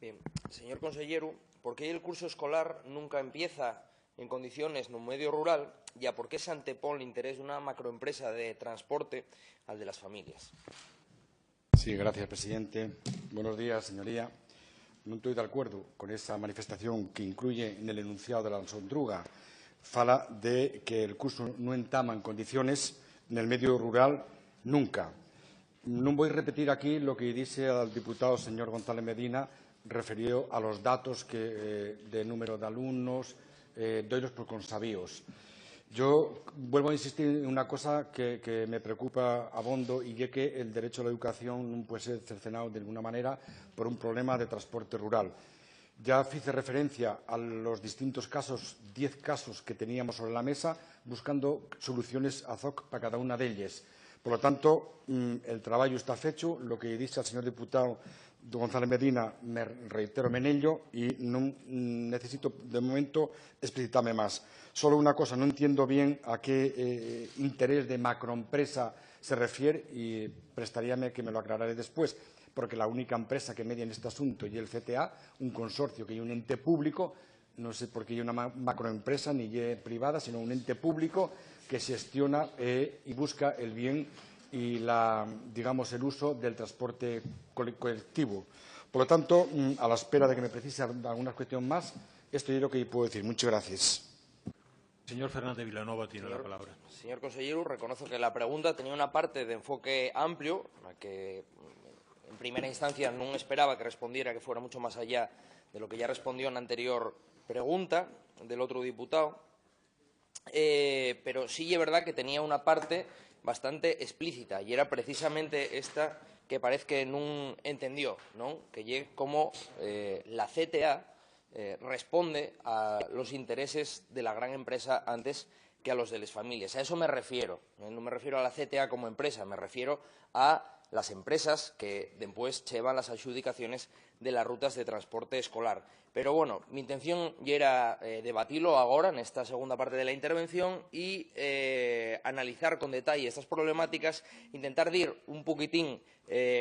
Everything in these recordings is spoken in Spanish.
Bien, señor consellero, ¿por qué el curso escolar nunca empieza en condiciones no medio rural y a por qué se antepone el interés de una macroempresa de transporte al de las familias? Sí, gracias, presidente. Buenos días, señoría. Non estou de acordo con esa manifestación que incluye en el enunciado de la Sondruga. Fala de que el curso non entama en condiciones en el medio rural nunca. Non voy a repetir aquí lo que dice al diputado señor González Medina referido a los datos de número de alumnos, doylos por consabios. Yo vuelvo a insistir en una cosa que me preocupa abondo y es que el derecho a la educación non puede ser cercenado de alguna manera por un problema de transporte rural. Ya hice referencia a los distintos casos, 10 casos que teníamos sobre la mesa, buscando soluciones ad hoc para cada una de ellas. Por lo tanto, el trabajo está hecho. Lo que dice el señor diputado González Medina, me reitero en ello y no necesito, de momento, explicitarme más. Solo una cosa, no entiendo bien a qué interés de macroempresa se refiere y prestaríame que me lo aclararé después, porque la única empresa que media en este asunto y el CTA, un consorcio que es un ente público, no sé por qué es una macroempresa ni es privada, sino un ente público que gestiona y busca el bien y el uso del transporte colectivo. Por lo tanto, a la espera de que me precise alguna cuestión más, esto es lo que puedo decir. Muchas gracias. Señor Fernández Vilanova tiene la palabra. Señor consellero, reconozco que la pregunta tenía una parte de enfoque amplio, a que en primera instancia no esperaba que respondiera, que fuera mucho más allá de lo que ya respondió en la anterior pregunta del otro diputado, pero sí es verdad que tenía una parte bastante explícita y era precisamente esta que parece que no entendió, ¿no? Que es cómo la CTA responde a los intereses de la gran empresa antes que a los de las familias. A eso me refiero. No me refiero a la CTA como empresa, me refiero a las empresas que después llevan las adjudicaciones de las rutas de transporte escolar. Pero bueno, mi intención ya era debatirlo ahora en esta segunda parte de la intervención y analizar con detalle estas problemáticas, intentar ir un poquitín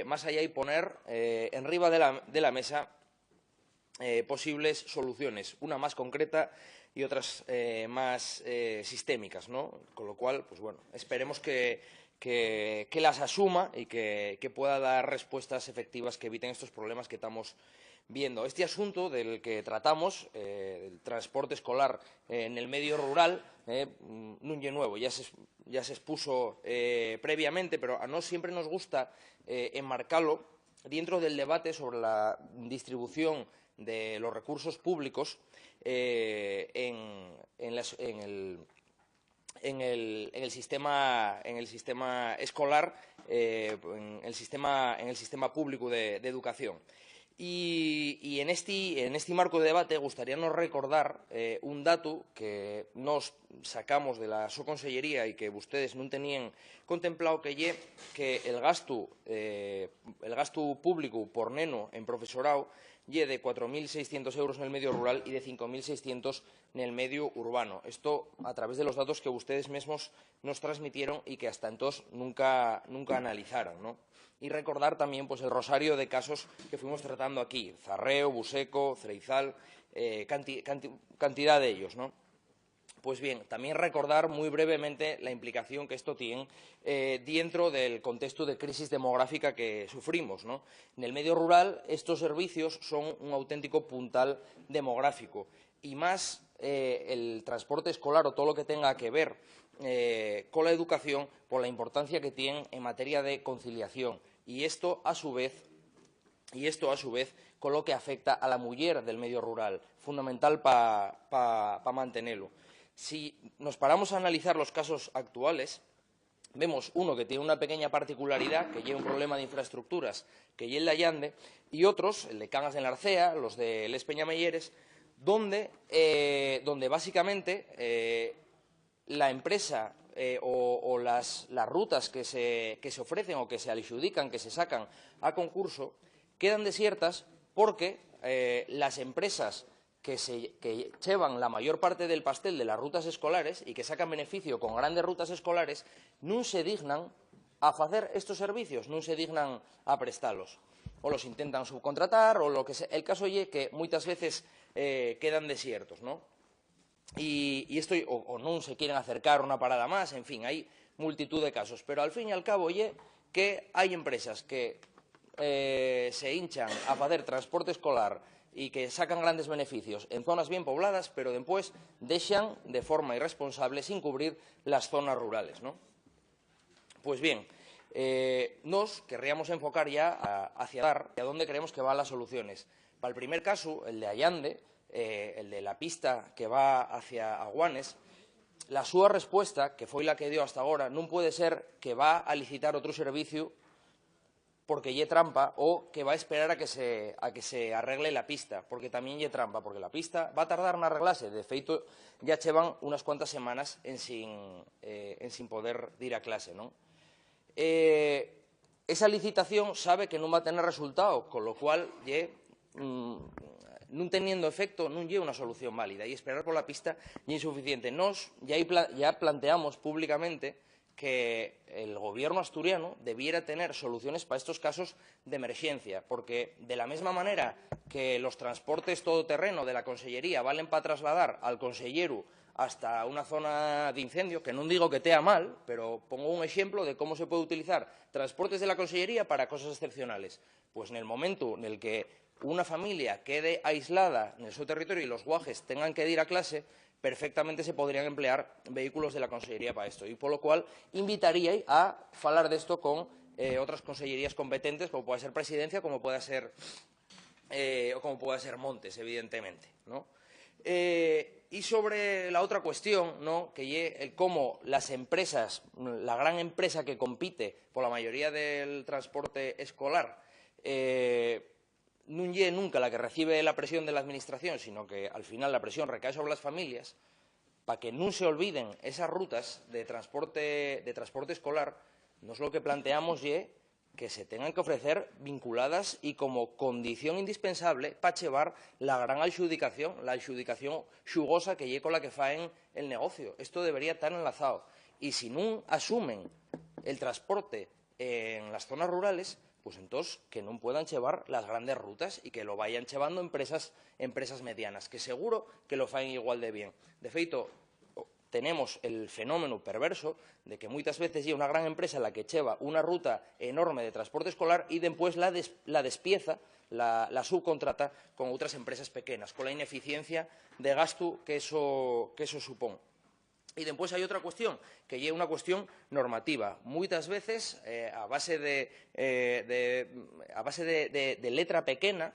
más allá y poner enriba de la mesa posibles soluciones, una más concreta y otras más sistémicas, ¿no? Con lo cual, pues bueno, esperemos que las asuma y que pueda dar respuestas efectivas que eviten estos problemas que estamos viendo. Este asunto del que tratamos, el transporte escolar en el medio rural, no es nuevo, ya se expuso previamente, pero a nosotros siempre nos gusta enmarcarlo dentro del debate sobre la distribución de los recursos públicos en el sistema escolar, en el sistema público de educación. Y en este marco de debate gustaríanos recordar un dato que nos sacamos de la su consellería y que ustedes no tenían contemplado, que el gasto público por neno en profesorado de 4.600 euros en el medio rural y de 5.600 en el medio urbano. Esto a través de los datos que ustedes mismos nos transmitieron y que hasta entonces nunca analizaron, ¿no? Y recordar también pues, el rosario de casos que fuimos tratando aquí, Zarreo, Buseco, Cereizal, cantidad de ellos, ¿no? Pues bien, también recordar muy brevemente la implicación que esto tiene dentro del contexto de crisis demográfica que sufrimos, ¿no? En el medio rural, estos servicios son un auténtico puntal demográfico y más el transporte escolar o todo lo que tenga que ver con la educación por la importancia que tiene en materia de conciliación. Y esto, a su vez, con lo que afecta a la mujer del medio rural, fundamental para mantenerlo. Si nos paramos a analizar los casos actuales, vemos uno que tiene una pequeña particularidad, que lleva un problema de infraestructuras, que es el de Allande, y otros, el de Cangas de la Arcea, los de Les Peñamelleres, donde básicamente la empresa o las rutas que se ofrecen o que se adjudican, que se sacan a concurso, quedan desiertas porque las empresas que llevan la mayor parte del pastel de las rutas escolares y que sacan beneficio con grandes rutas escolares, no se dignan a hacer estos servicios, no se dignan a prestarlos. o los intentan subcontratar, o lo que sea. El caso es que muchas veces quedan desiertos, ¿no? Y esto, o no se quieren acercar una parada más, en fin, hay multitud de casos. Pero al fin y al cabo, que hay empresas que se hinchan a hacer transporte escolar y que sacan grandes beneficios en zonas bien pobladas, pero después dejan de forma irresponsable sin cubrir las zonas rurales, ¿no? Pues bien, nos querríamos enfocar ya hacia dónde creemos que van las soluciones. Para el primer caso, el de Allande, el de la pista que va hacia Aguanes, la súa respuesta, que foi la que dio hasta agora, non puede ser que va a licitar outro servicio porque lle trampa o que va a esperar a que se arregle la pista, porque tamén lle trampa, porque la pista va a tardar en arreglarse. De feito, ya chevan unas cuantas semanas en sin poder ir a clase, non? Esa licitación sabe que non va a tener resultado, con lo cual, non teniendo efecto, non lle unha solución válida, e esperar pola pista lle insuficiente. Nos ya planteamos públicamente que el gobierno asturiano debiera tener soluciones para estos casos de emergencia, porque de la misma manera que los transportes todoterreno de la Consellería valen para trasladar al consellero hasta una zona de incendio, que non digo que tea mal, pero pongo un ejemplo de cómo se puede utilizar transportes de la Consellería para cosas excepcionales. Pues en el momento en el que una familia quede aislada en su territorio y los guajes tengan que ir a clase, perfectamente se podrían emplear vehículos de la Consellería para esto. Y por lo cual invitaría a falar de esto con otras consellerías competentes, como pueda ser Presidencia, como pueda ser Montes, evidentemente, ¿no? Y sobre la otra cuestión, ¿no?, que es cómo las empresas, la gran empresa que compite por la mayoría del transporte escolar, no es nunca la que recibe la presión de la Administración, sino que al final la presión recae sobre las familias, para que no se olviden esas rutas de transporte escolar, nos lo que planteamos es que se tengan que ofrecer vinculadas y como condición indispensable para llevar la gran adjudicación, la adjudicación xugosa que lle con la que faen el negocio. Esto debería estar enlazado. Y si no asumen el transporte en las zonas rurales, pues entonces que no puedan llevar las grandes rutas y que lo vayan llevando empresas medianas, que seguro que lo faen igual de bien. De feito, tenemos el fenómeno perverso de que muchas veces hay una gran empresa la que lleva una ruta enorme de transporte escolar y después la despieza, la subcontrata con otras empresas pequeñas, con la ineficiencia de gasto que eso supone. Y después hay otra cuestión, que es una cuestión normativa. Muchas veces, a base de letra pequeña,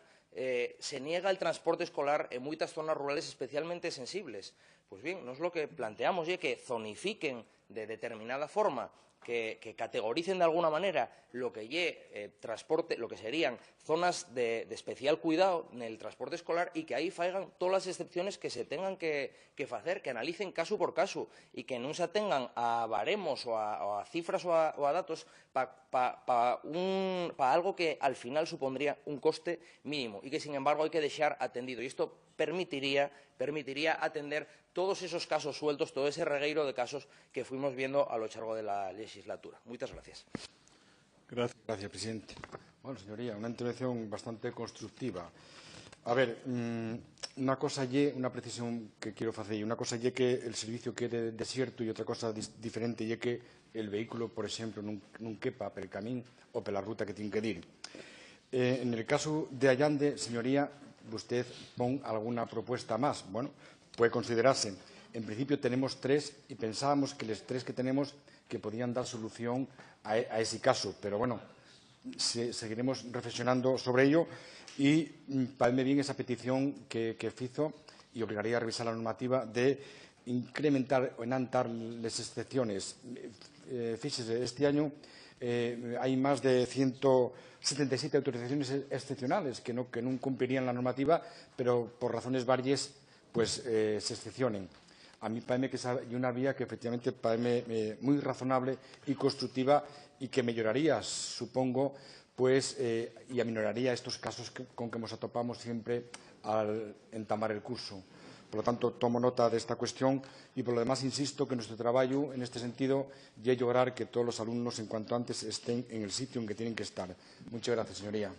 se niega el transporte escolar en muchas zonas rurales especialmente sensibles. Pues bien, nos lo que planteamos es que zonifiquen de determinada forma, que categoricen de alguna manera lo que transporte, lo que serían zonas de especial cuidado en el transporte escolar y que ahí faigan todas las excepciones que se tengan que hacer, que analicen caso por caso y que no se atengan a baremos o a cifras o a datos para algo que al final supondría un coste mínimo y que sin embargo hay que dejar atendido. Y esto permitiría atender todos esos casos sueltos, todo ese regueiro de casos que fuimos viendo a lo largo de la legislatura. Muchas gracias. Gracias, presidente. Bueno, señoría, una intervención bastante constructiva. A ver, una cosa una precisión que quiero hacer. Una cosa que el servicio quede desierto y otra cosa diferente que el vehículo, por ejemplo, non quepa per el camín o per la ruta que tiene que ir. En el caso de Allande, señoría, usted pone alguna propuesta más. Bueno, puede considerarse. En principio tenemos 3 y pensábamos que los 3 que tenemos que podían dar solución a ese caso. Pero bueno, seguiremos reflexionando sobre ello y parece bien esa petición que hizo y obligaría a revisar la normativa de incrementar o enantar las excepciones. Fíjese, este año hay más de 177 autorizaciones excepcionales que no cumplirían la normativa, pero por razones varias pues, se excepcionen. A mí parece que esa es una vía que efectivamente parece muy razonable y constructiva y que mejoraría, supongo, pues, y aminoraría estos casos con que nos atopamos siempre al entamar el curso. Por lo tanto, tomo nota de esta cuestión y, por lo demás, insisto que nuestro trabajo en este sentido es lograr que todos los alumnos, en cuanto antes, estén en el sitio en que tienen que estar. Muchas gracias, señoría.